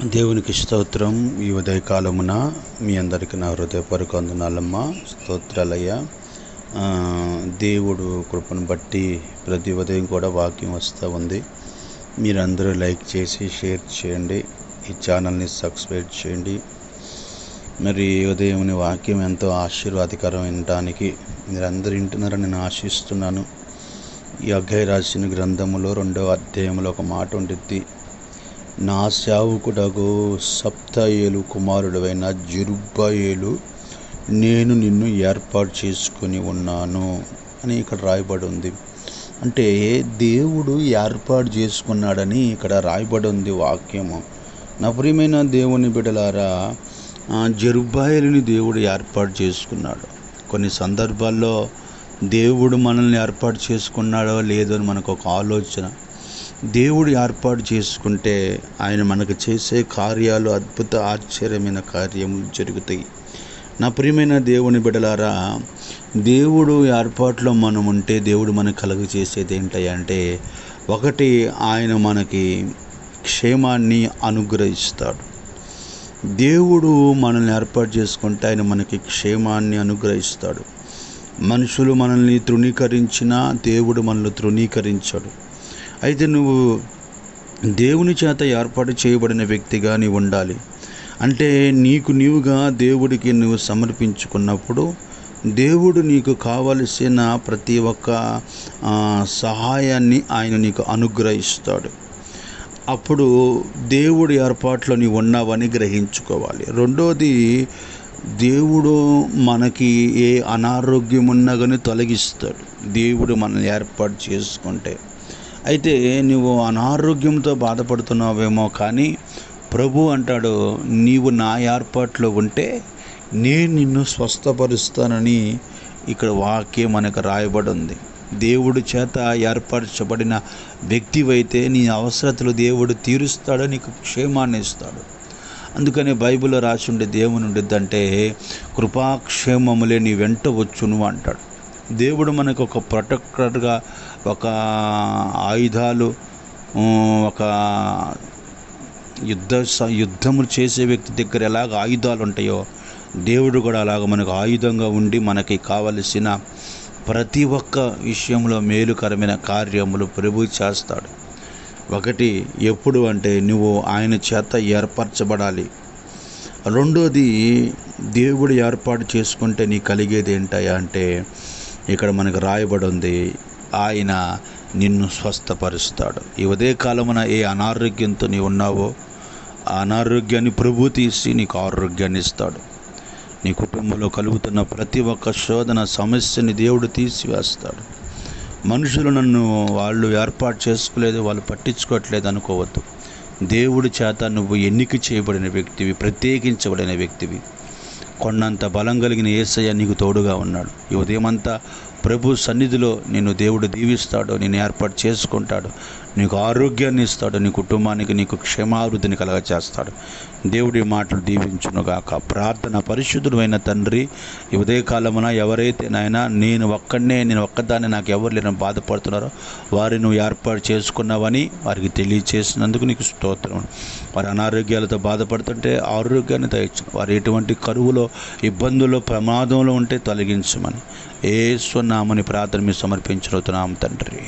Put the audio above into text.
దేవునికి స్తోత్రం. ఈ ఉదయకాలమున మీ అందరికీ నా హృదయపూర్వక వందనాలమ్మా. స్తోత్రాలయ్యా. దేవుడు కృపను బట్టి ప్రతి ఉదయం కూడా వాక్యం వస్తూ ఉంది. మీరందరూ లైక్ చేసి షేర్ చేయండి, ఈ ఛానల్ని సబ్స్క్రైబ్ చేయండి. మరి ఉదయం వాక్యం ఎంతో ఆశీర్వాదకరం వినడానికి మీరందరూ వింటున్నారని నేను ఆశిస్తున్నాను. ఈ హగ్గై రాసిన గ్రంథములో 2వ అధ్యాయంలో ఒక మాట ఉండిద్ది. నా సేవకుడగు సప్తాయేలు కుమారుడైన జెరుబ్బాయేలు, నేను నిన్ను ఏర్పాటు చేసుకొని ఉన్నాను అని ఇక్కడ రాయబడి ఉంది. అంటే దేవుడు ఏర్పాటు చేసుకున్నాడని ఇక్కడ రాయబడి ఉంది వాక్యము. నా ప్రియమైన దేవుని బిడ్డలారా, జెరుబ్బాయేలుని దేవుడు ఏర్పాటు చేసుకున్నాడు. కొన్ని సందర్భాల్లో దేవుడు మనల్ని ఏర్పాటు చేసుకున్నాడో లేదో అని మనకు ఒక ఆలోచన. దేవుడు ఏర్పాటు చేసుకుంటే ఆయన మనకు చేసే కార్యాలు అద్భుత ఆశ్చర్యమైన కార్యములు జరుగుతాయి. నా ప్రియమైన దేవుని బిడ్డలారా, దేవుడు ఏర్పాటులో మనం ఉంటే దేవుడు మనకు కలుగజేసేది ఏంటంటే, ఒకటి, ఆయన మనకి క్షేమాన్ని అనుగ్రహిస్తాడు. దేవుడు మనల్ని ఏర్పాటు చేసుకుంటే ఆయన మనకి క్షేమాన్ని అనుగ్రహిస్తాడు. మనుషులు మనల్ని తృణీకరించినా దేవుడు మనల్ని తృణీకరించాడు. అయితే నువ్వు దేవుని చేత ఏర్పాటు చేయబడిన వ్యక్తిగా నీవు ఉండాలి. అంటే నీవుగా దేవుడికి నువ్వు సమర్పించుకున్నప్పుడు దేవుడు నీకు కావలసిన ప్రతి ఒక్క సహాయాన్ని ఆయన నీకు అనుగ్రహిస్తాడు. అప్పుడు దేవుడి ఏర్పాట్లో నీవు ఉన్నావని గ్రహించుకోవాలి. రెండోది, దేవుడు మనకి ఏ అనారోగ్యం ఉన్నా కానీ తొలగిస్తాడు దేవుడు మనల్ని ఏర్పాటు చేసుకుంటే. అయితే నువ్వు అనారోగ్యంతో బాధపడుతున్నావేమో, కానీ ప్రభు అంటాడు, నీవు నా ఏర్పాట్లో ఉంటే నేను నిన్ను స్వస్థపరుస్తానని ఇక్కడ వాక్యం మనకు రాయబడి ఉంది. దేవుడి చేత ఏర్పరచబడిన వ్యక్తివైతే నీ అవసరతలు దేవుడు తీరుస్తాడు, నీకు క్షేమాన్ని ఇస్తాడు. అందుకని బైబిల్లో రాసి ఉండే దేవుని ఉండిద్దంటే, కృపాక్షేమములే నీ వెంట వచ్చును అంటాడు. దేవుడు మనకు ఒక ప్రొటెక్టర్గా, ఒక ఆయుధాలు, ఒక యుద్ధములు చేసే వ్యక్తి దగ్గర ఎలాగ ఆయుధాలు ఉంటాయో, దేవుడు కూడా అలాగ మనకు ఆయుధంగా ఉండి మనకి కావలసిన ప్రతి ఒక్క విషయంలో మేలుకరమైన కార్యములు ప్రభు చేస్తాడు. ఒకటి, ఎప్పుడు అంటే నువ్వు ఆయన చేత ఏర్పరచబడాలి. రెండోది, దేవుడు ఏర్పాటు చేసుకుంటే నీ కలిగేది ఏంటయ్యా అంటే, ఇక్కడ మనకు రాయబడి ఉంది, ఆయన నిన్ను స్వస్థపరుస్తాడు. ఈ ఉదయకాలమున ఏ అనారోగ్యంతో నీవు ఉన్నావో ఆ అనారోగ్యాన్ని ప్రభు తీసి నీకు ఆరోగ్యాన్ని ఇస్తాడు. నీ కుటుంబంలో కలుగుతున్న ప్రతి ఒక్క శోధన సమస్యని దేవుడు తీసివేస్తాడు. మనుషులు నన్ను వాళ్ళు ఏర్పాటు చేసుకోలేదు, వాళ్ళు పట్టించుకోవట్లేదు అనుకోవద్దు. దేవుడి చేత నువ్వు ఎన్నిక చేయబడిన వ్యక్తివి, ప్రత్యేకించబడిన వ్యక్తివి. కొండంత బలం కలిగిన యేసయ్య నీకు తోడుగా ఉన్నాడు. ఈ ఉదయమంతా ప్రభు సన్నిధిలో నిన్ను దేవుడు దీవిస్తాడు, నేను ఏర్పాటు చేసుకుంటాడు, నీకు ఆరోగ్యాన్ని ఇస్తాడు, నీ కుటుంబానికి నీకు క్షేమాభివృద్ధిని కలగచేస్తాడు. దేవుడి మాటలు దీవించునుగాక. ప్రార్థన. పరిశుద్ధుడు అయిన తండ్రి, ఈ ఉదయకాలమున ఎవరైతే నాయన నేను ఒక్కదాన్ని నాకు ఎవరు లేని బాధపడుతున్నారో వారిని నువ్వు ఏర్పాటు చేసుకున్నావని వారికి తెలియచేసినందుకు నీకు స్తోత్రం. వారి అనారోగ్యాలతో బాధపడుతుంటే ఆరోగ్యాన్ని దయచు. వారు ఎటువంటి కరువులో, ఇబ్బందుల్లో, ప్రమాదంలో ఉంటే తొలగించమని యేసు నామమున ప్రార్థన సమర్పించుతున్నాము తండ్రి.